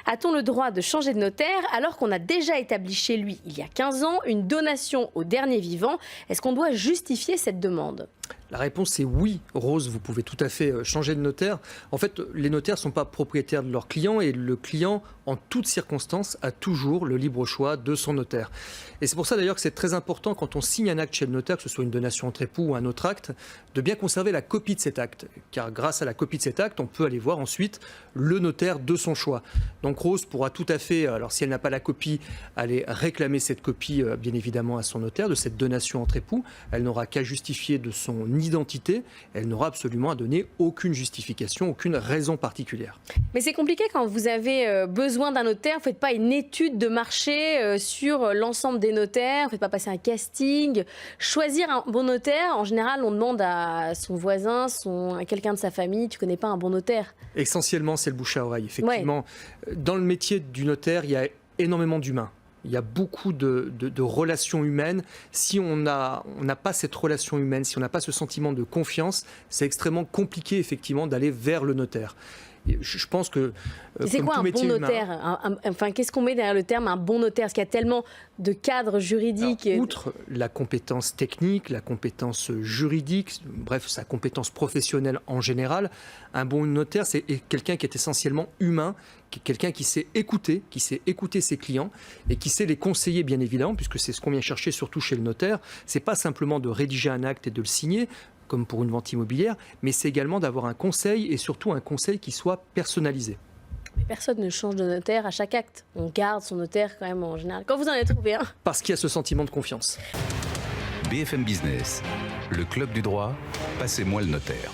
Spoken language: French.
A-t-on le droit de changer de notaire alors qu'on a déjà établi chez lui, il y a 15 ans, une donation au dernier vivant? Est-ce qu'on doit justifier cette demande? La réponse est oui, Rose, vous pouvez tout à fait changer de notaire. En fait, les notaires ne sont pas propriétaires de leurs clients et le client, en toutes circonstances, a toujours le libre choix de son notaire. Et c'est pour ça d'ailleurs que c'est très important quand on signe un acte chez le notaire, que ce soit une donation entre époux ou un autre acte, de bien conserver la copie de cet acte. Car grâce à la copie de cet acte, on peut aller voir ensuite le notaire de son choix. Donc Rose pourra tout à fait, alors si elle n'a pas la copie, aller réclamer cette copie bien évidemment à son notaire de cette donation entre époux. Elle n'aura qu'à justifier de son identité, elle n'aura absolument à donner aucune justification, aucune raison particulière. Mais c'est compliqué quand vous avez besoin d'un notaire, vous ne faites pas une étude de marché sur l'ensemble des notaires, vous ne faites pas passer un casting. Choisir un bon notaire, en général, on demande à son voisin, à quelqu'un de sa famille, tu ne connais pas un bon notaire? Essentiellement, c'est le bouche à oreille. Effectivement, dans le métier du notaire, il y a énormément d'humains. Il y a beaucoup de relations humaines. Si on n'a pas cette relation humaine, si on n'a pas ce sentiment de confiance, c'est extrêmement compliqué effectivement d'aller vers le notaire. Je pense que c'est quoi un bon notaire? Enfin, qu'est-ce qu'on met derrière le terme un bon notaire? Parce qu'il y a tellement de cadres juridiques. Alors, outre la compétence technique, la compétence juridique, bref, sa compétence professionnelle en général, un bon notaire, c'est quelqu'un qui est essentiellement humain, quelqu'un qui sait écouter ses clients et qui sait les conseiller, bien évidemment, puisque c'est ce qu'on vient chercher surtout chez le notaire. C'est pas simplement de rédiger un acte et de le signer, comme pour une vente immobilière, mais c'est également d'avoir un conseil et surtout un conseil qui soit personnalisé. Mais personne ne change de notaire à chaque acte. On garde son notaire quand même en général. Quand vous en avez trouvé un. Parce qu'il y a ce sentiment de confiance. BFM Business, le club du droit, passez-moi le notaire.